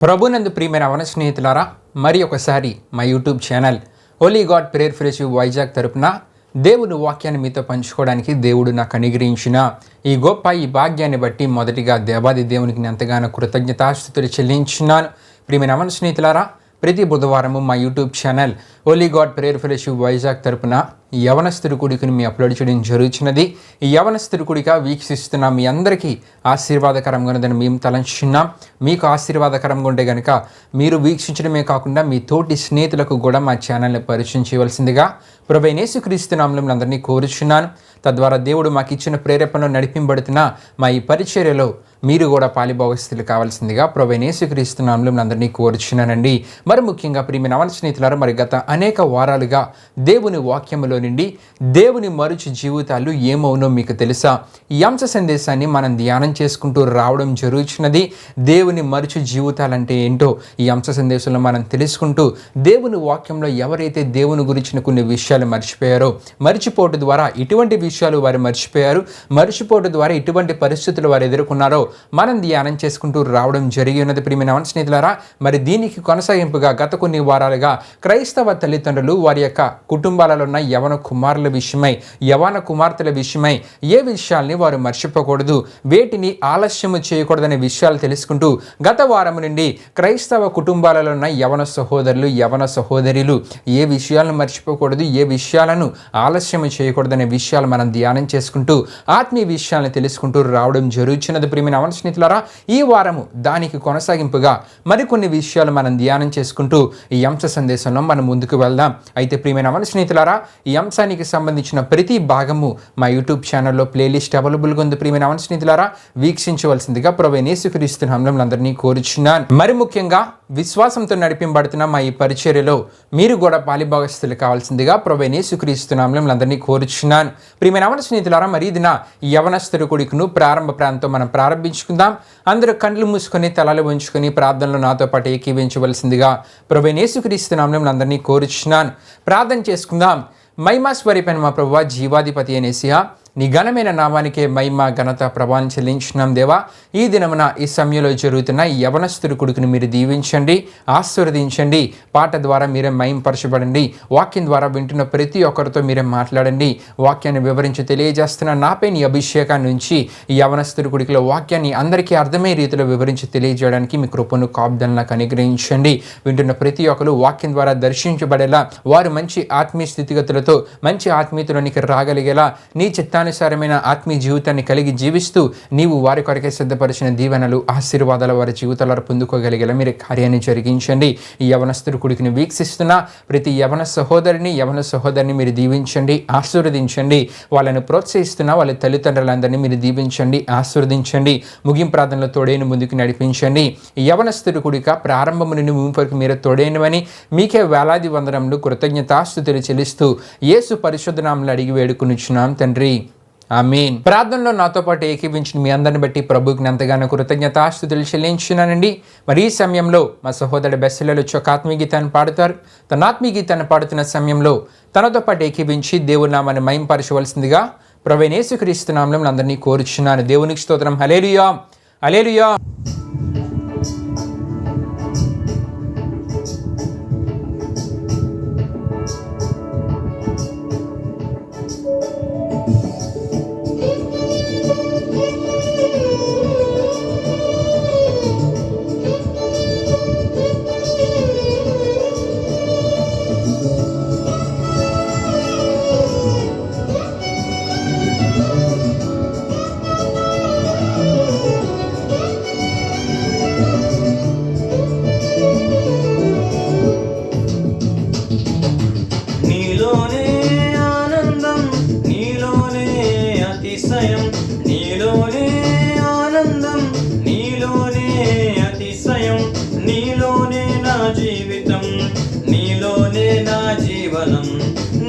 ప్రభునందు ప్రియమైన అవన స్నేహితులారా, మరి ఒకసారి మా యూట్యూబ్ ఛానల్ ఓలీ గాడ్ ప్రేయర్ ఫెలోషిప్ వైజాగ్ తరపున దేవుని వాక్యాన్ని మీతో పంచుకోవడానికి దేవుడు నాకు అనుగ్రహించిన ఈ భాగ్యాన్ని బట్టి మొదటిగా దేవాది దేవునికి ఎంతగానో కృతజ్ఞతాస్తుతులు చెల్లించున్నాను. ప్రియమైన అవన స్నేహితులారా, ప్రతి బుధవారము మా యూట్యూబ్ ఛానల్ ఓలీ గాడ్ ప్రేయర్ ఫెలోషిప్ వైజాగ్ తరపున యవనస్తుడి కూడికను మీ అప్లోడ్ చేయడం జరుగుతున్నది. ఈ యవనస్తుడి కూడిక వీక్షిస్తున్న మీ అందరికీ ఆశీర్వాదకరంగా ఉన్నదని మేము తలంచున్నాం. మీకు ఆశీర్వాదకరంగా ఉంటే కనుక మీరు వీక్షించడమే కాకుండా మీ తోటి స్నేహితులకు కూడా మా ఛానల్ని పరిచయం చేయవలసిందిగా ప్రభువైన యేసుక్రీస్తు నామములో అందరినీ కోరుచున్నాను. తద్వారా దేవుడు మాకు ఇచ్చిన ప్రేరేపణలో నడిపింపబడుతున్న మా ఈ పరిచర్యలో మీరు కూడా పాలిభాగస్తులు కావాల్సిందిగా ప్రభువైన యేసుక్రీస్తు నామములో అందరినీ కోరుచున్నానండి. మరి ముఖ్యంగా ప్రియమైన అవన స్నేహితులారా, మరి గత అనేక వారాలుగా దేవుని వాక్యములో నుండి దేవుని మరుచు జీవితాలు ఏమవునో మీకు తెలుసా? ఈ అంశ సందేశాన్ని మనం ధ్యానం చేసుకుంటూ రావడం జరుగుతున్నది. దేవుని మరుచు జీవితాలంటే ఏంటో ఈ అంశ సందేశంలో మనం తెలుసుకుంటూ దేవుని వాక్యంలో ఎవరైతే దేవుని గురించిన కొన్ని విషయాలు మర్చిపోయారో, మర్చిపోవడం ద్వారా ఇటువంటి విషయాలు వారు మర్చిపోయారు, మర్చిపోవడం ద్వారా ఇటువంటి పరిస్థితులు వారు ఎదుర్కొన్నారో మనం ధ్యానం చేసుకుంటూ రావడం జరిగి ఉన్నది. ప్రియమైన స్నేహితులారా, మరి దీనికి కొనసాగింపుగా గత కొన్ని వారాలుగా క్రైస్తవ తల్లిదండ్రులు వారి యొక్క కుటుంబాలలో ఉన్న యవన కుమారుల విషయమై, యవన కుమార్తెల విషయమై ఏ విషయాల్ని వారు మర్చిపోకూడదు, వేటిని ఆలస్యము చేయకూడదనే విషయాలు తెలుసుకుంటూ గత వారం నుండి క్రైస్తవ కుటుంబాలలో ఉన్న యవన సహోదరులు, యవన సహోదరులు ఏ విషయాలను మర్చిపోకూడదు, ఏ విషయాలను ఆలస్యము చేయకూడదనే విషయాలు మనం ధ్యానం చేసుకుంటూ ఆత్మీయ విషయాలను తెలుసుకుంటూ రావడం జరుగుతున్నది. ప్రియమైన అవన స్నేహితులారా, ఈ వారము దానికి కొనసాగింపుగా మరికొన్ని విషయాలు మనం ధ్యానం చేసుకుంటూ ఈ అంశ సందేశంలో మనం ముందుకు వెళ్దాం. అయితే ప్రియమైన అవన స్నేహితులారా, ఈ అంశానికి సంబంధించిన ప్రతి భాగము మా యూట్యూబ్ ఛానల్లో ప్లేలిస్ట్ అవైలబుల్గా ఉంది. ప్రియమైన అవన స్నేహితులారా, వీక్షించవలసిందిగా ప్రభువైన యేసుక్రీస్తు నామములో అందరినీ కోరుచున్నాను. మరి ముఖ్యంగా విశ్వాసంతో నడిపింపబడుతున్న మా ఈ పరిచర్యలో మీరు కూడా పాలిభాగస్తులు కావాల్సిందిగా ప్రభువైన యేసుక్రీస్తు నామములో అందరినీ కోరుచున్నాను. ప్రియమైన అవన స్నేహితులారా, మరి ఇది నా యవనస్తుడి కూడికను ప్రారంభ ప్రాంతం మనం ప్రారంభించుకుందాం. అందరూ కళ్ళు మూసుకొని తలలు ఉంచుకొని ప్రార్థనలో నాతో పాటు ఏకీవించవలసిందిగా ప్రభువైన యేసుక్రీస్తు నామములో అందరినీ కోరుచున్నాను. ప్రార్థన చేసుకుందాం. మహిమ స్వరూపైన మా ప్రభువా, జీవాధిపతి అయిన యేసయ్యా, నీ ఘనమైన నామానికే మహిమ ఘనత ప్రభావం చెల్లించున్నాం దేవా. ఈ దినమున ఈ సమయంలో జరుగుతున్న ఈ యవనస్తుడి కొడుకుని మీరు దీవించండి, ఆశీర్వదించండి. పాట ద్వారా మీరే మహింపరచబడండి. వాక్యం ద్వారా వింటున్న ప్రతి ఒక్కరితో మీరే మాట్లాడండి. వాక్యాన్ని వివరించి తెలియజేస్తున్న నాపై నీ అభిషేకాన్ని నుంచి ఈ యవనస్తుడి కొడుకులో వాక్యాన్ని అందరికీ అర్థమయ్యే రీతిలో వివరించి తెలియజేయడానికి మీ కృపను కాపుదలను నాకు అనుగ్రహించండి. వింటున్న ప్రతి ఒక్కరు వాక్యం ద్వారా దర్శించబడేలా, వారు మంచి ఆత్మీయ స్థితిగతులతో మంచి ఆత్మీయతలోనికి రాగలిగేలా, నీ చిత్తానుసారమైన ఆత్మీయ జీవితాన్ని కలిగి జీవిస్తూ నీవు వారి కొరకే సిద్ధపరిచిన దీవెనలు, ఆశీర్వాదాలు వారి జీవితాలను పొందుకోగలిగేలా మీరు కార్యాన్ని జరిగించండి. ఈ యవనస్తుడి కుడికిని వీక్షిస్తున్న ప్రతి యవన సహోదరిని మీరు దీవించండి, ఆశీర్వదించండి. వాళ్ళని ప్రోత్సహిస్తున్న వాళ్ళ తల్లిదండ్రులందరినీ మీరు దీవించండి, ఆశీర్వదించండి. ముగింపు ప్రార్థనలో తోడైన ముందుకు నడిపించండి. ఈ యవనస్తుడి కుడిక ప్రారంభము నుండి ముగింపు వరకు మీరు తోడైనవని మీకే వేలాది వందనములు కృతజ్ఞతాస్తుతులు చెల్లిస్తూ యేసు పరిశుద్ధ నామములో అడిగి వేడుకొనుచున్నాం తండ్రి, ఆమేన్. ప్రార్థనలో నాతో పాటు ఏకీవించిన మీ అందరిని బట్టి ప్రభువుకి ఎంతగానో కృతజ్ఞతాస్తుతులు చెల్లించున్నానండి. మరి ఈ సమయంలో మా సహోదరుడు బెస్సెలలో ఒక ఆత్మీయ గీతాన్ని పాడుతారు. తన ఆత్మీయ గీతాన్ని పాడుతున్న సమయంలో తనతో పాటు ఏకీవించి దేవుని నామాన్ని మహింపరచవలసిందిగా ప్రభువైన యేసుక్రీస్తు నామములో అందరినీ కోరుచున్నాను. దేవునికి స్తోత్రం. హల్లెలూయా, హల్లెలూయా.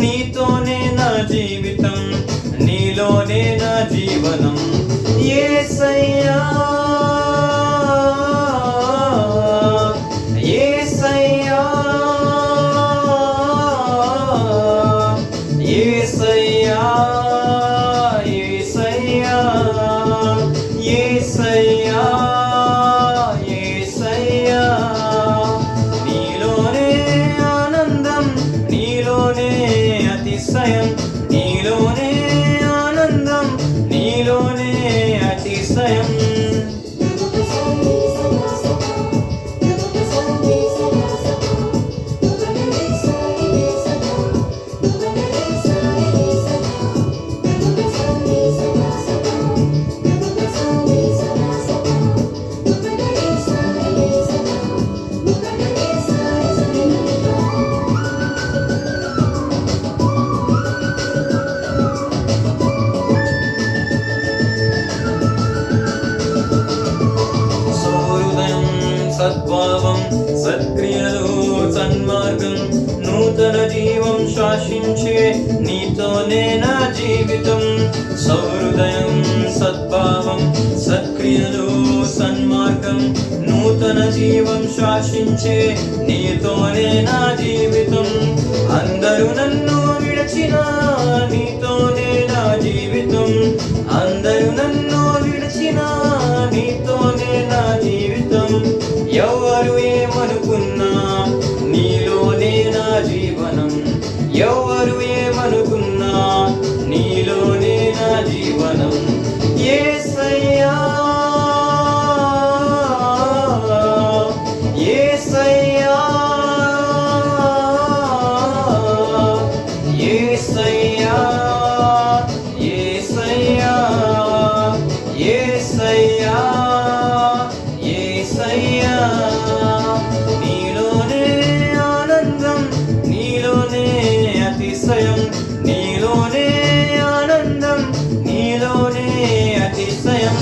నీతోనే నా జీవితం, నీలోనే నా జీవనం. యేసయ్యా, యేసయ్యా, యేసయ్యా, యేసయ్యా, యేసయ్యా, యేసయ్యా. సద్భావం సత్క్రియలు సన్మార్గం నూతన జీవం శాసించే నీతోనే నా జీవితం సౌహృదయం సద్భావం సత్క్రియలు సన్మార్గం నూతన జీవం శాసించే నీతోనే నా జీవితం అందరూ నన్ను విడచిన నీతోనే నా జీవితం అందరూ నన్ను విడచిన నీతోనే నా జీవితం ఎవరు ఏమనుకున్నా నీలోనే నా జీవనం ఎవరు ఏమనుకున్నా నీలోనే నా జీవనం యేసయ్యా యేసయ్యా యేసయ్యా యేసయ్యా యేసయ్యా యేసయ్యా నీలోనే ఆనందం నీలోనే అతిశయం నీలోనే ఆనందం నీలోనే అతిశయం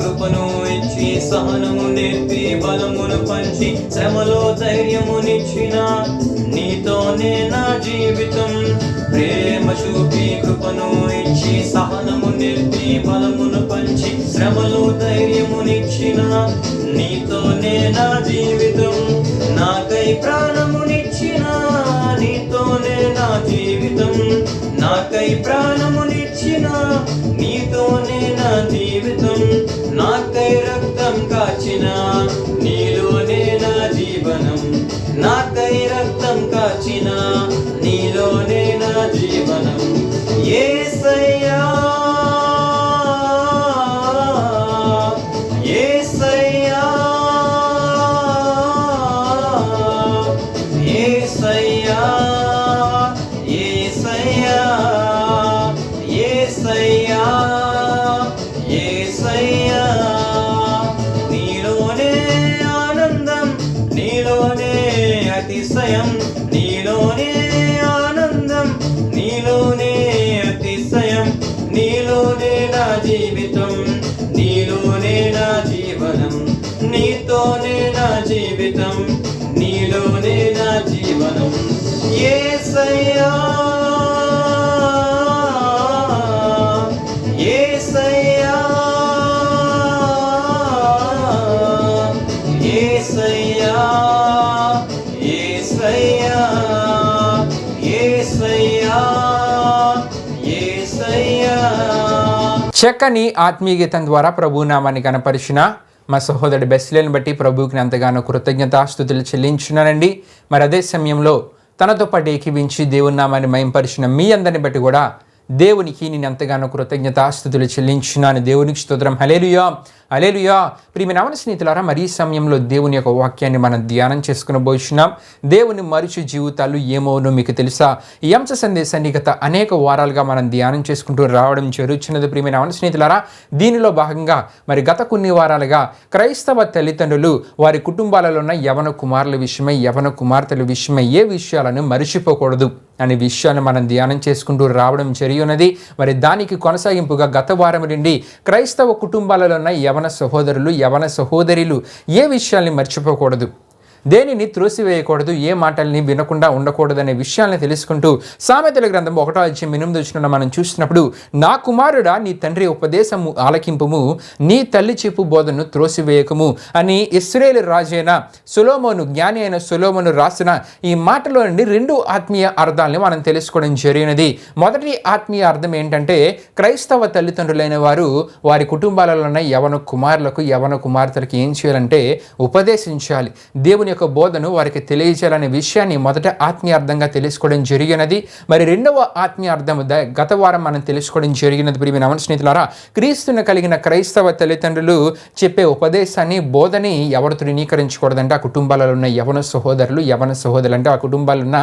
కృపను ఇచ్చి సహనము నేర్పి బలమును పంచి శ్రమలో ధైర్యమునిచ్చిన నీతోనే నా జీవితం ప్రేమ చూపి కృపను ఇచ్చి సహనము నేర్పి బలమును పంచి శ్రమలో ధైర్యమునిచ్చిన నీతోనే నా జీవితం నాకై ప్రాణమునిచ్చిన నీతోనే నా జీవితం నాకై ప్రాణమునిచ్చిన నీతోనే నా జీవితం నాకై రక్తం కాచిన నీలోనే నా జీవనం నాకై రక్తం కాచిన నీలోనే నా జీవనం యేసయ్యా యేసయ్యా యేసయ్యా యేసయ్యా యేసయ్యా యేసయ్యా నీలోనే ఆనందం నీలోనే అతిశయం నీలోనే ఆనందం నీలోనే అతిశయం నీలోనే నా జీవితం నీలోనే నా జీవనం నీతోనే నా జీవితం నీలోనే నా జీవనం యేసయ్యా యేసయ్యా యేసయ్యా యేసయ్యా యేసయ్యా యేసయ్యా చక్కని ఆత్మీయ గీతం ద్వారా ప్రభు నామాన్ని కనపరిచిన మా సహోదరుడు బెస్లేని బట్టి ప్రభువుకి ఎంతగానో కృతజ్ఞతాస్తుతులు చెల్లించున్నానండి. మరి అదే సమయంలో తనతో పాటు ఏకీవించి దేవుని నామాన్ని మహింపరిచిన మీ అందరిని బట్టి కూడా దేవునికి నేను ఎంతగానో కృతజ్ఞతాస్తుతులు చెల్లించున్నాను. దేవునికి స్తోత్రం. హల్లెలూయా హల్లెలూయా. ప్రియమైన స్నేహితులారా, మరి ఈ సమయంలో దేవుని యొక్క వాక్యాన్ని మనం ధ్యానం చేసుకుని పోతున్నాం. దేవుని మరుచు జీవితాలు ఏమోనో మీకు తెలుసా? ఈ అంశ సందేశాన్ని గత అనేక వారాలుగా మనం ధ్యానం చేసుకుంటూ రావడం జరుగుతున్నది. ప్రియమైన స్నేహితులారా, దీనిలో భాగంగా మరి గత కొన్ని వారాలుగా క్రైస్తవ తల్లిదండ్రులు వారి కుటుంబాలలో ఉన్న యవన కుమారుల విషయమై యవన కుమార్తెల విషయమై ఏ విషయాలను మరిచిపోకూడదు అనే విషయాన్ని మనం ధ్యానం చేసుకుంటూ రావడం జరిగినది. మరి దానికి కొనసాగింపుగా గత వారం నుండి క్రైస్తవ కుటుంబాలలో ఉన్న యవన సహోదరులు యవన సహోదరులు ఏ విషయాల్ని మర్చిపోకూడదు, దేనిని త్రోసివేయకూడదు, ఏ మాటల్ని వినకుండా ఉండకూడదనే విషయాలను తెలుసుకుంటూ సామెతల గ్రంథం 1:8 మనం చూసినప్పుడు, నా కుమారుడా నీ తండ్రి ఉపదేశము ఆలకింపుము, నీ తల్లి చెప్పు బోధను త్రోసివేయకము అని ఇశ్రాయేలు రాజైన సొలొమోను, జ్ఞాని అయిన సొలొమోను రాసిన ఈ మాటలో నుండి 2 ఆత్మీయ అర్థాలని మనం తెలుసుకోవడం జరిగినది. మొదటి ఆత్మీయ అర్థం ఏంటంటే, క్రైస్తవ తల్లిదండ్రులైన వారు వారి కుటుంబాలలో ఉన్న యవన కుమారులకు యవన కుమార్తెలకు ఏం చేయాలంటే ఉపదేశించాలి. దేవుని దేవుని యొక్క బోధను వారికి తెలియజేయాలనే విషయాన్ని మొదట ఆత్మీయార్థంగా తెలుసుకోవడం జరిగినది. మరి రెండవ ఆత్మీయార్థం గత వారం మనం తెలుసుకోవడం జరిగినది. ప్రియమైన స్నేహితులారా, క్రీస్తును కలిగిన క్రైస్తవ తల్లిదండ్రులు చెప్పే ఉపదేశాన్ని, బోధని ఎవరు తృణీకరించకూడదంటే ఆ కుటుంబాలలో ఉన్న యవన సహోదరులు అంటే ఆ కుటుంబాల్లో ఉన్న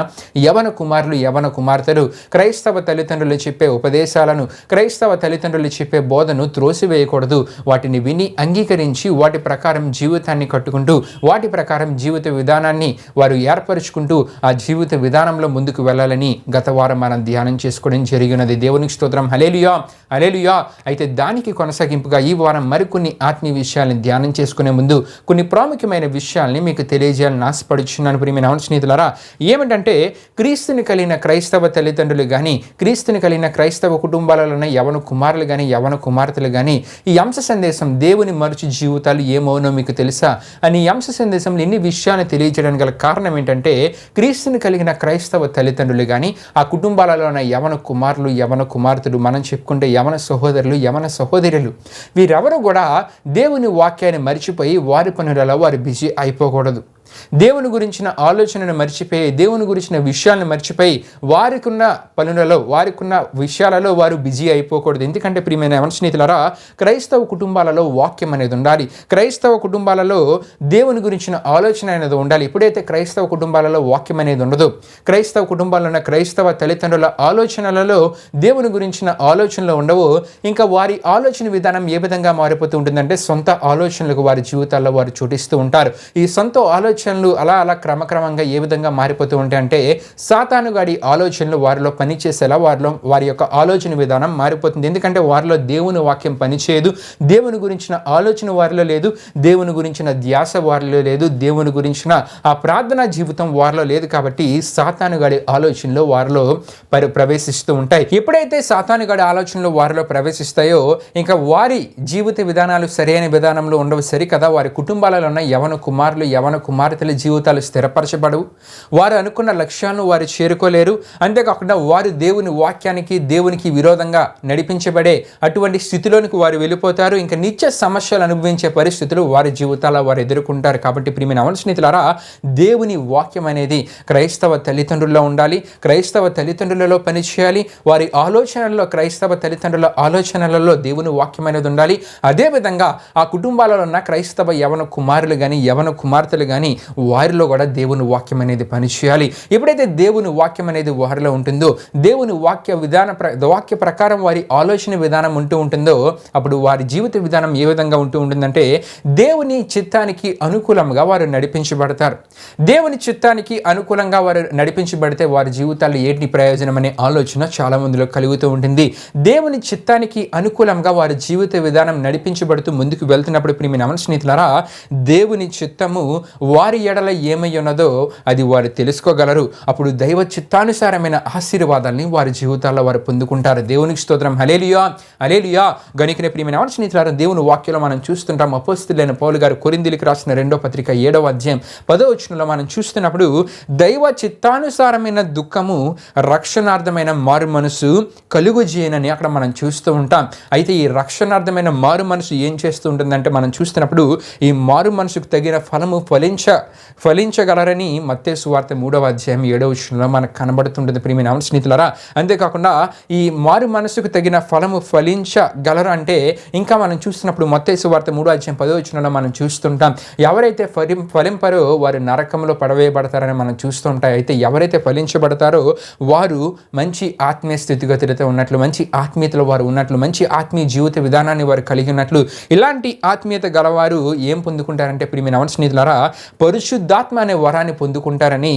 యవన కుమారులు, యవన కుమార్తెలు క్రైస్తవ తల్లిదండ్రులు చెప్పే ఉపదేశాలను, క్రైస్తవ తల్లిదండ్రులు చెప్పే బోధను త్రోసివేయకూడదు. వాటిని విని అంగీకరించి వాటి ప్రకారం జీవితాన్ని కట్టుకుంటూ, వాటి ప్రకారం జీవిత విధానాన్ని వారు ఏర్పరుచుకుంటూ ఆ జీవిత విధానంలో ముందుకు వెళ్ళాలని గత వారం మనం ధ్యానం చేసుకోవడం జరిగినది. దేవునికి స్తోత్రం. హల్లెలూయా, హల్లెలూయా. అయితే దానికి కొనసాగింపుగా ఈ వారం మరికొన్ని ఆత్మీయ విషయాలను ధ్యానం చేసుకునే ముందు కొన్ని ప్రాముఖ్యమైన విషయాల్ని మీకు తెలియజేయాలని ఆశపడుచున్నాను. ప్రియమైన స్నేహితులారా, ఏమిటంటే క్రీస్తుని కలిగిన క్రైస్తవ తల్లిదండ్రులు కానీ, క్రీస్తుని కలిగిన క్రైస్తవ కుటుంబాలలో ఉన్న యవన కుమారులు కానీ, యవన కుమార్తెలు కానీ ఈ అంశ సందేశం దేవుని మరుచు జీవితాలు ఏమవునో మీకు తెలుసా అని ఈ అంశ సందేశంలో ఎన్ని విషయాలను తెలియజేయడానికి గల కారణం ఏంటంటే, క్రీస్తుని కలిగిన క్రైస్తవ తల్లిదండ్రులు కానీ, ఆ కుటుంబాలలో ఉన్న యవన కుమారులు, యవన కుమార్తెలు, మనం చెప్పుకుంటే యవన సహోదరులు, యవన సహోదరులు, వీరెవరు కూడా దేవుని వాక్యాన్ని మరిచిపోయి వారి పనులలో వారు బిజీ అయిపోకూడదు. దేవుని గురించిన ఆలోచనను మర్చిపోయి, దేవుని గురించిన విషయాలను మర్చిపోయి వారికున్న పనులలో, వారికున్న విషయాలలో వారు బిజీ అయిపోకూడదు. ఎందుకంటే ప్రియమైన స్నేహితులారా, క్రైస్తవ కుటుంబాలలో వాక్యం అనేది ఉండాలి. క్రైస్తవ కుటుంబాలలో దేవుని గురించిన ఆలోచన అనేది ఉండాలి. ఎప్పుడైతే క్రైస్తవ కుటుంబాలలో వాక్యం అనేది ఉండదు, క్రైస్తవ కుటుంబాలలో ఉన్న క్రైస్తవ తల్లిదండ్రుల ఆలోచనలలో దేవుని గురించిన ఆలోచనలు ఉండవు, ఇంకా వారి ఆలోచన విధానం ఏ విధంగా మారిపోతూ ఉంటుందంటే సొంత ఆలోచనలకు వారి జీవితాల్లో వారు చోటిస్తూ ఉంటారు. ఈ సొంత ఆలోచనలు అలా క్రమక్రమంగా ఏ విధంగా మారిపోతూ ఉంటాయంటే సాతానుగాడి ఆలోచనలు వారిలో పనిచేసేలా వారి యొక్క ఆలోచన విధానం మారిపోతుంది. ఎందుకంటే వారిలో దేవుని వాక్యం పనిచేయదు, దేవుని గురించిన ఆలోచన వారిలో లేదు, దేవుని గురించిన ధ్యాస వారిలో లేదు, దేవుని గురించిన ఆ ప్రార్థనా జీవితం వారిలో లేదు. కాబట్టి సాతానుగాడి ఆలోచనలు వారిలో ప్రవేశిస్తూ ఉంటాయి. ఎప్పుడైతే సాతానుగాడి ఆలోచనలు వారిలో ప్రవేశిస్తాయో ఇంకా వారి జీవిత విధానాలు సరైన విధానంలో ఉండవు. సరికదా, వారి కుటుంబాలలో ఉన్న యవన కుమారులు, యవన కుమార్తెల జీవితాలు స్థిరపరచబడవు. వారు అనుకున్న లక్ష్యాలను వారు చేరుకోలేరు. అంతేకాకుండా వారు దేవుని వాక్యానికి, దేవునికి విరోధంగా నడిపించబడే అటువంటి స్థితిలోనికి వారు వెళ్ళిపోతారు. ఇంకా నిత్య సమస్యలు అనుభవించే పరిస్థితులు వారి జీవితాల్లో వారు ఎదుర్కొంటారు. కాబట్టి ప్రియమైన స్నేహితులారా, దేవుని వాక్యం అనేది క్రైస్తవ తల్లిదండ్రుల్లో ఉండాలి, క్రైస్తవ తల్లిదండ్రులలో పనిచేయాలి. వారి ఆలోచనల్లో, క్రైస్తవ తల్లిదండ్రుల ఆలోచనలలో దేవుని వాక్యం అనేది ఉండాలి. అదేవిధంగా ఆ కుటుంబాలలో ఉన్న క్రైస్తవ యవన కుమారులు కానీ, యవన కుమార్తెలు కానీ వారిలో కూడా దేవుని వాక్యం అనేది పనిచేయాలి. ఎప్పుడైతే దేవుని వాక్యం అనేది వారిలో ఉంటుందో, దేవుని వాక్య ప్రకారం వారి ఆలోచన విధానం ఉంటుందో అప్పుడు వారి జీవిత విధానం ఏ విధంగా ఉంటుందంటే దేవుని చిత్తానికి అనుకూలంగా వారు నడిపించబడతారు. దేవుని చిత్తానికి అనుకూలంగా వారు నడిపించబడితే వారి జీవితాల్లో ఏంటి ప్రయోజనం అనే ఆలోచన చాలా మందిలో కలుగుతూ ఉంటుంది. దేవుని చిత్తానికి అనుకూలంగా వారి జీవిత విధానం నడిపించబడుతూ ముందుకు వెళ్తున్నప్పుడు ప్రియమైన స్నేహితులారా, దేవుని చిత్తము వారి ఎడల ఏమై ఉన్నదో అది వారు తెలుసుకోగలరు. అప్పుడు దైవ చిత్తానుసారమైన ఆశీర్వాదాలని వారి జీవితాల్లో వారు పొందుకుంటారు. దేవునికి స్తోత్రం. హల్లెలూయా, హల్లెలూయా. గనుకనే ప్రియమైన స్నేహితులారా, దేవుని వాక్యంలో మనం చూస్తుంటాం. అపోస్తలుడైన పౌలు గారు కొరింథీయులకు రాసిన 2వ పత్రిక 7వ అధ్యాయం 10వ వచనంలో మనం చూస్తున్నప్పుడు దైవ చిత్తానుసారమైన దుఃఖము రక్షణార్థమైన మారు మనసు కలుగుజేయనని అక్కడ మనం చూస్తూ ఉంటాం. అయితే ఈ రక్షణార్థమైన మారు మనసు ఏం చేస్తూ ఉంటుందంటే మనం చూస్తున్నప్పుడు ఈ మారు మనసుకు తగిన ఫలము ఫలించగలరని మత్తయి సువార్త 3వ అధ్యాయం 7వ వచనంలో మనకు కనబడుతుంటుంది ప్రియమైన స్నేహితులారా. అంతేకాకుండా ఈ మారు మనసుకు తగిన ఫలము ఫలించగలరు అంటే ఇంకా మనం చూస్తున్నప్పుడు మత్తయి సువార్త 3వ అధ్యాయం 10వ వచనంలో మనం చూస్తుంటాం. ఎవరైతే ఫలింపరో వారు నరకంలో పడవేయబడతారని మనం చూస్తుంటాం. అయితే ఎవరైతే ఫలించబడతారో వారు మంచి ఆత్మీయ స్థితిగతులతో ఉన్నట్లు, మంచి ఆత్మీయతలో వారు ఉన్నట్లు, మంచి ఆత్మీయ జీవిత విధానాన్ని వారు కలిగి ఉన్నట్లు, ఇలాంటి ఆత్మీయత గలవారు ఏం పొందుకుంటారంటే ప్రియమైన స్నేహితులారా, పరిశుద్ధాత్మ అనే వరాన్ని పొందుకుంటారని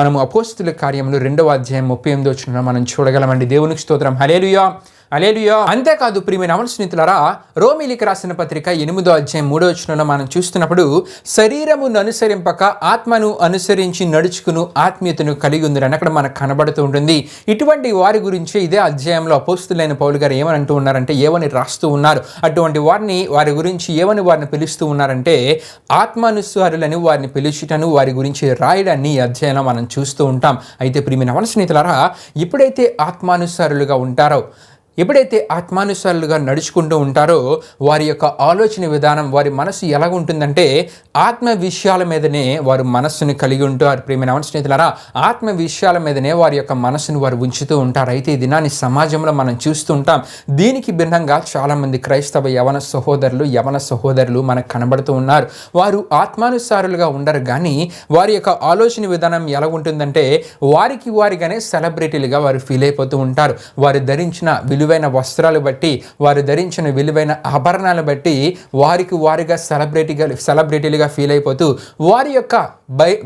మనం అపోస్తలుల కార్యములు 2వ అధ్యాయం 38వ వచనంలో మనం చూడగలమండి. దేవునికి స్తోత్రం. హల్లెలూయా, హల్లెలూయా. అంతేకాదు ప్రియమైన స్నేహితులారా, రోమీయులకు రాసిన పత్రిక 8వ అధ్యాయం 3వ వచనంలో మనం చూస్తున్నప్పుడు శరీరమును అనుసరింపక ఆత్మను అనుసరించి నడుచుకును ఆత్మీయతను కలిగి ఉందని అక్కడ మనకు కనబడుతూ ఉంటుంది. ఇటువంటి వారి గురించి ఇదే అధ్యాయంలో అపోస్తలుడైన పౌలు గారు ఏమని అంటూ ఉన్నారంటే, ఏమని రాస్తూ ఉన్నారు, అటువంటి వారి గురించి ఏమని వారిని పిలుస్తూ ఉన్నారంటే ఆత్మానుసారులని వారిని పిలుచుటను, వారి గురించి రాయడాన్ని ఈ అధ్యాయంలో మనం చూస్తూ ఉంటాం. అయితే ప్రియమైన స్నేహితులారా, ఎప్పుడైతే ఆత్మానుసారులుగా ఉంటారో, ఎప్పుడైతే ఆత్మానుసారులుగా నడుచుకుంటూ ఉంటారో వారి యొక్క ఆలోచన విధానం, వారి మనసు ఎలా ఉంటుందంటే ఆత్మ విషయాల మీదనే వారు మనస్సును కలిగి ఉంటారు. ప్రియమైన స్నేహితులారా, ఆత్మ విషయాల మీదనే వారి యొక్క మనస్సును వారు ఉంచుతూ ఉంటారు. అయితే ఈ దినాన్ని సమాజంలో మనం చూస్తూ ఉంటాం. దీనికి భిన్నంగా చాలామంది క్రైస్తవ యవన సహోదరులు మనకు కనబడుతూ ఉన్నారు. వారు ఆత్మానుసారులుగా ఉండరు, కానీ వారి యొక్క ఆలోచన విధానం ఎలా ఉంటుందంటే వారిగానే సెలబ్రిటీలుగా వారు ఫీల్ అయిపోతూ ఉంటారు. వారు ధరించిన విలువైన వస్త్రాలు బట్టి, వారు ధరించిన విలువైన ఆభరణాలు బట్టి వారిగా సెలబ్రిటీలుగా ఫీల్ అయిపోతూ వారి యొక్క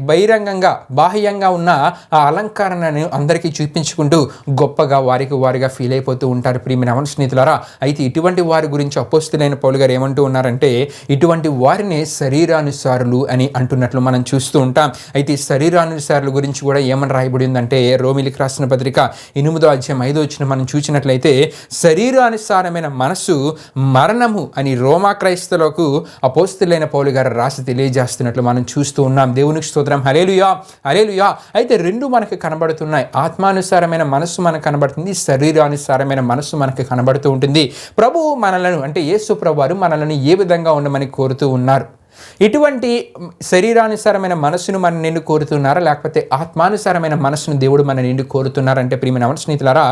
బహిరంగంగా బాహ్యంగా ఉన్న ఆ అలంకరణను అందరికీ చూపించుకుంటూ గొప్పగా వారిగా ఫీల్ అయిపోతూ ఉంటారు. ప్రియమైన స్నేహితులారా, అయితే ఇటువంటి వారి గురించి అపోస్తలుడైన పౌలు గారు ఏమంటూ ఉన్నారంటే ఇటువంటి వారిని శరీరానుసారులు అని అంటున్నట్లు మనం చూస్తూ ఉంటాం. అయితే ఈ శరీరానుసారుల గురించి కూడా ఏమని రాయబడి ఉందంటే రోమీయులకు రాసిన పత్రిక 8వ అధ్యాయం 5వ వచనం మనం చూసినట్లయితే శరీరానుసారమైన మనస్సు మరణము అని రోమా క్రైస్తవులకు అపోస్తలుడైన పౌలు గారు రాసి తెలియజేస్తున్నట్లు మనం చూస్తూ ఉన్నాం. దేవునికి స్తోత్రం. హల్లెలూయా, హల్లెలూయా. అయితే రెండు మనకు కనబడుతున్నాయి. ఆత్మానుసారమైన మనస్సు మనకు కనబడుతుంది, శరీరానుసారమైన మనస్సు మనకు కనబడుతూ ఉంటుంది. ప్రభువు మనలను, అంటే యేసు ప్రభు వారు మనలను ఏ విధంగా ఉండమని కోరుతూ ఉన్నారు? ఇటువంటి శరీరానుసారమైన మనస్సును మన నిండు కోరుతున్నారా, లేకపోతే ఆత్మానుసారమైన మనస్సును దేవుడు మన నిండు కోరుతున్నారంటే ప్రియమైన స్నేహితులారా,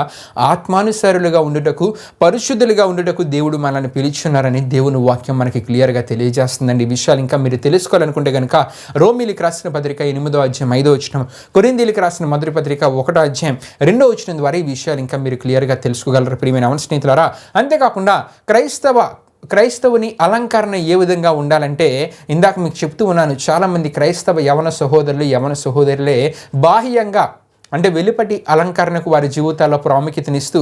ఆత్మానుసారులుగా ఉండుటకు, పరిశుద్ధులుగా ఉండుటకు దేవుడు మనల్ని పిలుచున్నారని దేవుని వాక్యం మనకి క్లియర్గా తెలియజేస్తుందండి. ఈ విషయాలు ఇంకా మీరు తెలుసుకోవాలనుకుంటే కనుక రోమీయులకు రాసిన పత్రిక 8వ అధ్యాయం 5వ వచనం, కొరింథీయులకు రాసిన మొదటి పత్రిక 1వ అధ్యాయం 2వ వచనం ద్వారా ఈ విషయాలు ఇంకా మీరు క్లియర్గా తెలుసుకోగలరు ప్రియమైన స్నేహితులారా. అంతేకాకుండా క్రైస్తవుని అలంకరణ ఏ విధంగా ఉండాలంటే ఇందాక మీకు చెప్తూ ఉన్నాను, చాలామంది క్రైస్తవ యవన సహోదరులే బాహ్యంగా అంటే వెలుపటి అలంకరణకు వారి జీవితాల్లో ప్రాముఖ్యతనిస్తూ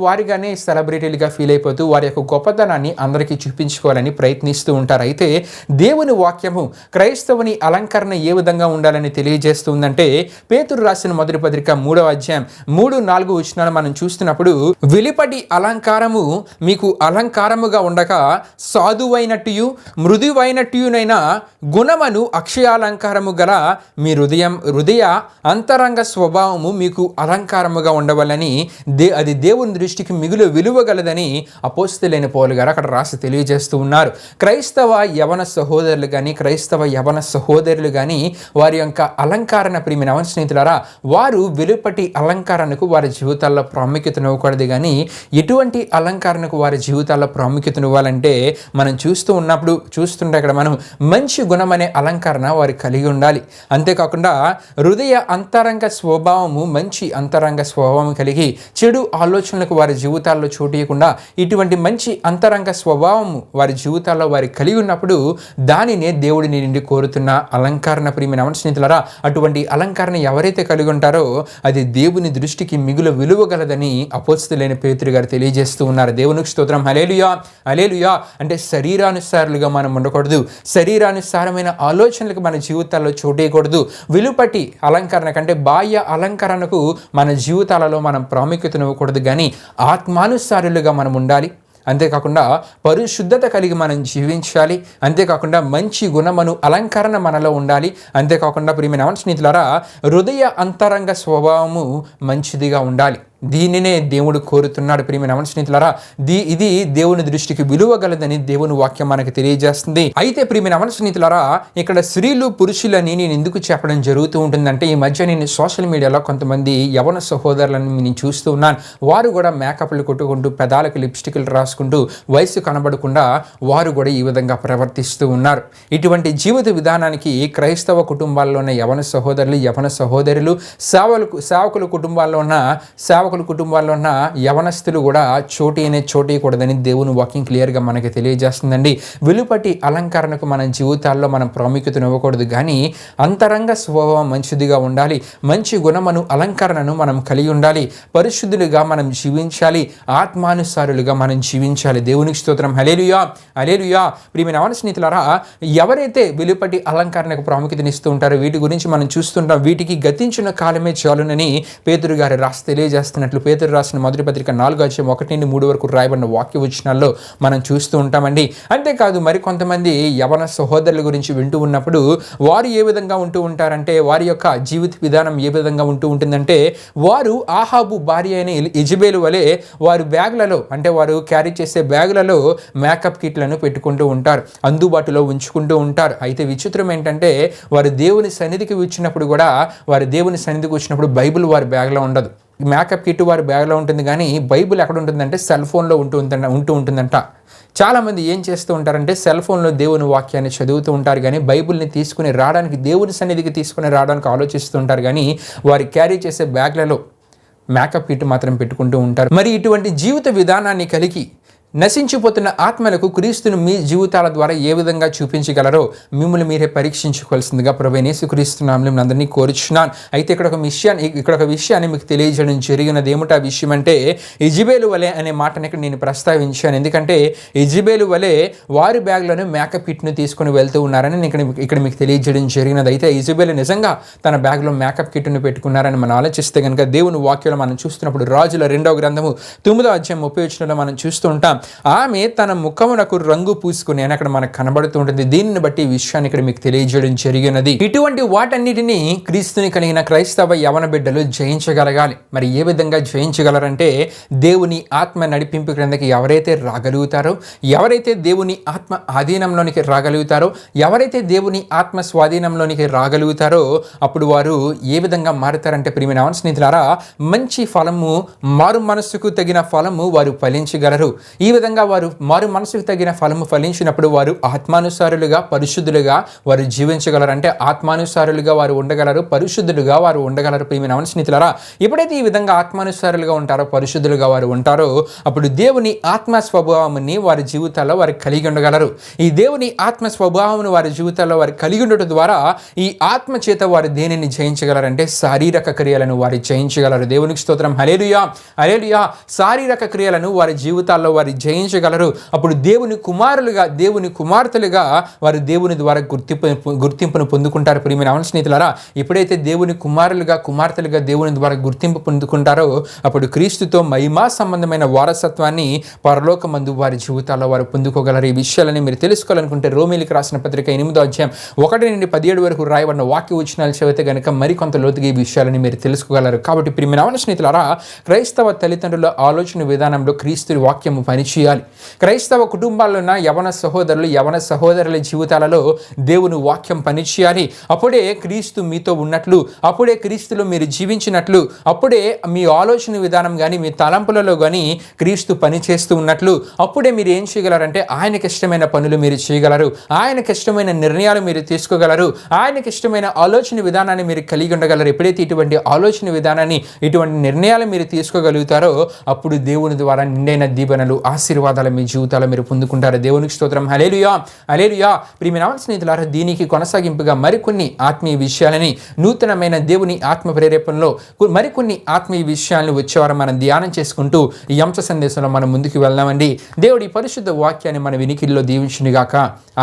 వారిగానే సెలబ్రిటీలుగా ఫీల్ అయిపోతూ వారి యొక్క గొప్పతనాన్ని అందరికీ చూపించుకోవాలని ప్రయత్నిస్తూ ఉంటారు. అయితే దేవుని వాక్యము క్రైస్తవుని అలంకరణ ఏ విధంగా ఉండాలని తెలియజేస్తుందంటే పేతురు రాసిన మొదటి పత్రిక 3వ అధ్యాయం 3-4 వచనాలు మనం చూస్తున్నప్పుడు వెలుపటి అలంకారము మీకు అలంకారముగా ఉండక సాధువైనట్టు మృదువైనట్టునైన గుణమును అక్షయాలంకారము గల మీ హృదయ అంతరంగ స్వభావము మీకు అలంకారముగా ఉండవాలని అది దేవుని దృష్టికి మిగులు విలువగలదని అపోస్తలుడైన పౌలు గారు అక్కడ రాసి తెలియజేస్తూ ఉన్నారు. క్రైస్తవ యవన సహోదరులు కానీ వారి యొక్క అలంకరణ ప్రియమైన స్నేహితులారా, వారు వెలుపటి అలంకరణకు వారి జీవితాల్లో ప్రాముఖ్యతనివ్వకూడదు, కానీ ఎటువంటి అలంకరణకు వారి జీవితాల్లో ప్రాముఖ్యతనివ్వాలంటే మనం చూస్తుంటే అక్కడ మనం మంచి గుణం అనే అలంకరణ వారు కలిగి ఉండాలి. అంతేకాకుండా హృదయ అంతరంగ స్వభావము, మంచి అంతరంగ స్వభావం కలిగి చెడు ఆలోచనలకు వారి జీవితాల్లో చోటీయకుండా ఇటువంటి మంచి అంతరంగ స్వభావము వారి జీవితాల్లో వారి కలిగి ఉన్నప్పుడు దానినే దేవుడిని నుండి కోరుతున్న అలంకరణ ప్రియమైన స్నేహితులారా. అటువంటి అలంకరణ ఎవరైతే కలిగి ఉంటారో అది దేవుని దృష్టికి మిగులు విలువగలదని అపోస్తలుడైన పేతురు గారు తెలియజేస్తూ ఉన్నారు. దేవునికి స్తోత్రం. హల్లెలూయా, హల్లెలూయా. అంటే శరీరానుసారులుగా మనం ఉండకూడదు, శరీరానుసారమైన ఆలోచనలకు మన జీవితాల్లో చోటేయకూడదు. వెలుపటి అలంకరణ కంటే బాహ్య అలంకరణకు మన జీవితాలలో మనం ప్రాముఖ్యతనివ్వకూడదు, కానీ ఆత్మానుసారులుగా మనం ఉండాలి. అంతేకాకుండా పరిశుద్ధత కలిగి మనం జీవించాలి. అంతేకాకుండా మంచి గుణమును అలంకరణ మనలో ఉండాలి. అంతేకాకుండా ప్రియమైన స్నేహితులారా, హృదయ అంతరంగ స్వభావము మంచిదిగా ఉండాలి. దీనినే దేవుడు కోరుతున్నాడు ప్రియమైన స్నేహితులారా. ఇది దేవుని దృష్టికి విలువగలదని దేవుని వాక్యం మనకు తెలియజేస్తుంది. అయితే ప్రియమైన స్నేహితులారా, ఇక్కడ స్త్రీలు పురుషులని నేను ఎందుకు చెప్పడం జరుగుతూ ఉంటుందంటే ఈ మధ్య నేను సోషల్ మీడియాలో కొంతమంది యవన సహోదరులను నేను చూస్తూ ఉన్నాను. వారు కూడా మేకప్లు కొట్టుకుంటూ, పెదాలకు లిప్స్టిక్లు రాసుకుంటూ, వయసు కనబడకుండా వారు కూడా ఈ విధంగా ప్రవర్తిస్తూ ఉన్నారు. ఇటువంటి జీవిత విధానానికి క్రైస్తవ కుటుంబాల్లో ఉన్న యవన సహోదరులు సేవకుల కుటుంబాల్లో ఉన్న యవనస్తులు కూడా చోటీయకూడదని దేవుని వాక్యం క్లియర్గా మనకి తెలియజేస్తుందండి. వెలుపటి అలంకరణకు మన జీవితాల్లో మనం ప్రాముఖ్యతనివ్వకూడదు, కానీ అంతరంగ స్వభావం మంచిదిగా ఉండాలి. మంచి గుణమును అలంకరణను మనం కలిగి ఉండాలి. పరిశుద్ధులుగా మనం జీవించాలి. ఆత్మానుసారులుగా మనం జీవించాలి. దేవునికి స్తోత్రం. హల్లెలూయా, హల్లెలూయా. ప్రియమైన స్నేహితులారా, ఎవరైతే వెలుపటి అలంకరణకు ప్రాముఖ్యతనిస్తూ ఉంటారో వీటి గురించి మనం చూస్తుంటాం. వీటికి గతించిన కాలమే చాలునని పేతురు గారు రాసి తెలియజేస్తూ చేస్తున్నట్లు పేతురు రాసిన మొదటి పత్రిక 4:1-3 వరకు రాయబడిన వాక్య వచనాల్లో మనం చూస్తూ ఉంటామండి. అంతేకాదు మరి కొంతమంది యవన సహోదరుల గురించి వింటూ ఉన్నప్పుడు వారు ఏ విధంగా ఉంటూ ఉంటారంటే, వారి యొక్క జీవిత విధానం ఏ విధంగా ఉంటూ ఉంటుందంటే, వారు ఆహాబు భార్య అయిన యెజబెలు వలె వారు బ్యాగులలో, అంటే వారు క్యారీ చేసే బ్యాగులలో మేకప్ కిట్లను పెట్టుకుంటూ ఉంటారు, అందుబాటులో ఉంచుకుంటూ ఉంటారు. అయితే విచిత్రం ఏంటంటే, వారు దేవుని సన్నిధికి వచ్చినప్పుడు కూడా, వారు దేవుని సన్నిధికి వచ్చినప్పుడు బైబిల్ వారి బ్యాగ్లో ఉండదు. మేకప్ కిట్ వారి బ్యాగ్లో ఉంటుంది, కానీ బైబిల్ ఎక్కడ ఉంటుందంటే సెల్ ఫోన్లో ఉంటూ ఉంటుందంట. చాలామంది ఏం చేస్తూ ఉంటారంటే, సెల్ ఫోన్లో దేవుని వాక్యాన్ని చదువుతూ ఉంటారు, కానీ బైబిల్ని తీసుకుని రావడానికి, దేవుని సన్నిధికి తీసుకుని రావడానికి ఆలోచిస్తూ ఉంటారు, కానీ వారి క్యారీ చేసే బ్యాగ్లలో మేకప్ కిట్ మాత్రం పెట్టుకుంటూ ఉంటారు. మరి ఇటువంటి జీవిత విధానాన్ని కలిగి నశించిపోతున్న ఆత్మలకు క్రీస్తును మీ జీవితాల ద్వారా ఏ విధంగా చూపించగలరో మిమ్మల్ని మీరే పరీక్షించుకోవాల్సిందిగా ప్రభువైన యేసుక్రీస్తు నామములో అందరినీ కోరుచున్నాను. అయితే ఇక్కడ ఒక విషయాన్ని మీకు తెలియజేయడం జరిగినది. ఏమిటా విషయం అంటే, యెజబెలు వలె అనే మాటని ఇక్కడ నేను ప్రస్తావించాను. ఎందుకంటే యెజబెలు వలె వారి బ్యాగ్లోనే మేకప్ కిట్ను తీసుకుని వెళ్తూ ఉన్నారని ఇక్కడ మీకు తెలియజేయడం జరిగినది. అయితే యెజబెలు నిజంగా తన బ్యాగ్లో మేకప్ కిట్ను పెట్టుకున్నారని మనం ఆలోచిస్తే కనుక, దేవుని వాక్యంలో మనం చూస్తున్నప్పుడు రాజుల 2వ గ్రంథము 9వ అధ్యాయం 30 వచనంలో మనం చూస్తూ ఉంటాం, ఆమె తన ముఖమునకు రంగు పూసుకుని అని అక్కడ మనకు కనబడుతూ ఉంటుంది. దీనిని బట్టి ఈ విషయాన్ని ఇక్కడ మీకు తెలియజేయడం జరిగినది. ఇటువంటి వాటన్నిటిని క్రీస్తుని కలిగిన క్రైస్తవ యవన బిడ్డలు జయించగలగాలి. మరి ఏ విధంగా జయించగలరంటే, దేవుని ఆత్మ నడిపింపు క్రిందకి ఎవరైతే రాగలుగుతారో, ఎవరైతే దేవుని ఆత్మ ఆధీనంలోనికి రాగలుగుతారో, ఎవరైతే దేవుని ఆత్మ స్వాధీనంలోనికి రాగలుగుతారో, అప్పుడు వారు ఏ విధంగా మారుతారంటే, ప్రియమైన స్నేహితులారా, మంచి ఫలము, మారు మనస్సుకు తగిన ఫలము వారు ఫలించగలరు. ఈ విధంగా వారు మారు మనసుకు తగిన ఫలము ఫలించినప్పుడు వారు ఆత్మానుసారులుగా, పరిశుద్ధులుగా వారు జీవించగలరు. అంటే ఆత్మానుసారులుగా వారు ఉండగలరు, పరిశుద్ధులుగా వారు ఉండగలరు. ప్రియమైన స్నేహితులారా, ఎప్పుడైతే ఈ విధంగా ఆత్మానుసారులుగా ఉంటారో, పరిశుద్ధులుగా వారు ఉంటారో, అప్పుడు దేవుని ఆత్మ స్వభావాన్ని వారి జీవితాల్లో వారు కలిగి ఉండగలరు. ఈ దేవుని ఆత్మ స్వభావం వారి జీవితాల్లో వారు కలిగి ఉండటం ద్వారా ఈ ఆత్మ చేత వారు దేనిని జయించగలరంటే, శారీరక క్రియలను వారు జయించగలరు. దేవునికి స్తోత్రం. హల్లెలూయా, హల్లెలూయా. శారీరక క్రియలను వారి జీవితాల్లో వారు జయించగలరు. అప్పుడు దేవుని కుమారులుగా, దేవుని కుమార్తెలుగా వారు దేవుని ద్వారా గుర్తింపును పొందుకుంటారు. ప్రియమైన స్నేహితులారా, ఎప్పుడైతే దేవుని కుమారులుగా, కుమార్తెలుగా దేవుని ద్వారా గుర్తింపు పొందుకుంటారో, అప్పుడు క్రీస్తుతో మహిమా సంబంధమైన వారసత్వాన్ని పరలోకమందు వారి జీవితాల్లో వారు పొందుకోగలరు. ఈ విషయాలని మీరు తెలుసుకోవాలనుకుంటే రోమీయులకు రాసిన పత్రిక 8వ అధ్యాయం 1-17 వరకు రాయబడిన వాక్య వచనాలు చదివితే కనుక మరికొంత లోతుగా ఈ విషయాలని మీరు తెలుసుకోగలరు. కాబట్టి ప్రియమైన స్నేహితులారా, క్రైస్తవ తల్లిదండ్రుల ఆలోచన విధానంలో క్రీస్తు వాక్యము పనిచేయాలి. క్రైస్తవ కుటుంబాల్లో ఉన్న యవన సహోదరులు, యవన సహోదరుల జీవితాలలో దేవుని వాక్యం పనిచేయాలి. అప్పుడే క్రీస్తు మీతో ఉన్నట్లు, అప్పుడే క్రీస్తులో మీరు జీవించినట్లు, అప్పుడే మీ ఆలోచన విధానం కానీ, మీ తలంపులలో కానీ క్రీస్తు పనిచేస్తూ ఉన్నట్లు, అప్పుడే మీరు ఏం చేయగలరంటే, ఆయనకి ఇష్టమైన పనులు మీరు చేయగలరు, ఆయనకి ఇష్టమైన నిర్ణయాలు మీరు తీసుకోగలరు, ఆయనకి ఇష్టమైన ఆలోచన విధానాన్ని మీరు కలిగి ఉండగలరు. ఎప్పుడైతే ఇటువంటి ఆలోచన విధానాన్ని, ఇటువంటి నిర్ణయాలు మీరు తీసుకోగలుగుతారో, అప్పుడు దేవుని ద్వారా నిండైన దీవెనలు, ఆశీర్వాదాలు మీ జీవితాల్లో మీరు పొందుకుంటారు. దేవునికి స్తోత్రం. హల్లెలూయా, హల్లెలూయా. ప్రియమైన స్నేహితులారా, దీనికి కొనసాగింపుగా మరికొన్ని ఆత్మీయ విషయాలని, నూతనమైన దేవుని ఆత్మ ప్రేరేపణలో మరికొన్ని ఆత్మీయ విషయాలను వచ్చేవారం మనం ధ్యానం చేసుకుంటూ ఈ అంశ సందేశంలో మనం ముందుకు వెళ్దామండి. దేవుడి పరిశుద్ధ వాక్యాన్ని మన వినికిడిలో దీవించునుగాక.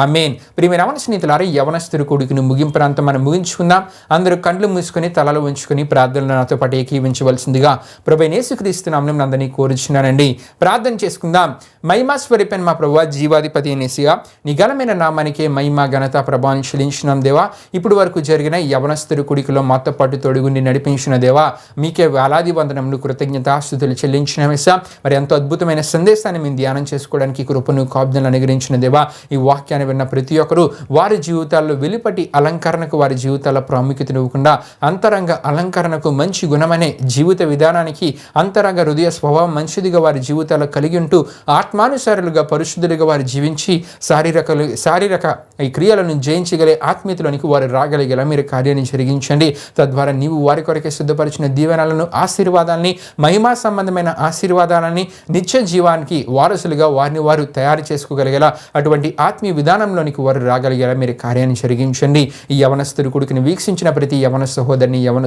ఆమేన్. ప్రియమైన స్నేహితులారా, యవనస్తుడి కొడుకుని ముగింపు ప్రాంతం మనం ముగించుకుందాం. అందరూ కళ్ళు మూసుకొని తలలు ఉంచుకొని ప్రార్థనలు నాతో పాటు ఏకీవించవలసిందిగా ప్రభువైన యేసుక్రీస్తు నామమున అందరినీ కోరుచున్నానండి. ప్రార్థన చేసుకుందాం. మహిమా స్వరూపైన మా ప్రభువా, జీవాధిపతి యేసయ్యా, నీ ఘనమైన నామానికే మహిమ, ఘనత, ప్రభావం చెల్లించున్నాం దేవా. ఇప్పుడు వరకు జరిగిన యవనస్తుడి కుడికిలో మాతో పాటు తొడుగుని నడిపించిన దేవా, మీకే వేలాది వందనములు, కృతజ్ఞతాస్తుతులు చెల్లించిన యేసయ్యా. మరి ఎంతో అద్భుతమైన సందేశాన్ని మేము ధ్యానం చేసుకోవడానికి కృపను, కాపుదలను అనుగ్రహించిన దేవా. ఈ వాక్యాన్ని విన్న ప్రతి ఒక్కరూ వారి జీవితాల్లో వెలుపటి అలంకరణకు, వారి జీవితాల ప్రాముఖ్యతను ఇవ్వకుండా అంతరంగ అలంకరణకు, మంచి గుణమనే జీవిత విధానానికి, అంతరంగ హృదయ స్వభావం మంచిదిగా వారి జీవితాల్లో కలిగి ఉంటూ ఆత్మానుసారులుగా, పరిశుద్ధులుగా వారు జీవించి శారీరక ఈ క్రియలను జయించగలే ఆత్మీయతలోనికి వారు రాగలిగేలా మీరు కార్యాన్ని జరిగించండి. తద్వారా నీవు వారి కొరకే సిద్ధపరిచిన దీవెనలను, ఆశీర్వాదాలని, మహిమా సంబంధమైన ఆశీర్వాదాలని, నిత్య జీవానికి వారసులుగా వారిని వారు తయారు చేసుకోగలిగేలా, అటువంటి ఆత్మీయ విధానంలోనికి వారు రాగలిగేలా మీరు కార్యాన్ని జరిగించండి. ఈ యవనస్తుడి కొడుకుని వీక్షించిన ప్రతి యవన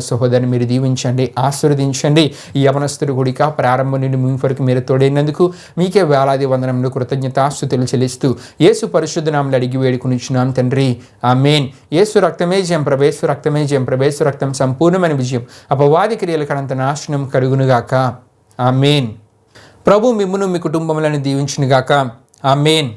సహోదరిని మీరు దీవించండి, ఆశీర్వదించండి. ఈ యవనస్తుడి కొడుక ప్రారంభం నుండి మీ వరకు మీరు తోడైనందుకు మీకే నీకే వేలాది వందనములు కృతజ్ఞతాస్తుతులు చెల్లిస్తూ యేసు పరిశుద్ధ నామములో అడిగి వేడుకొనిచున్నాం తండ్రి, ఆమేన్. యేసు రక్తమే జయం, ప్రభేసు రక్తమే జయం, ప్రభేసు రక్తం సంపూర్ణమైన విజయం, అపవాది క్రియల కనంత నాశనం కలుగునుగాక, ఆమేన్. ప్రభు మిమ్మును మీ కుటుంబములను దీవించునుగాక, ఆమేన్.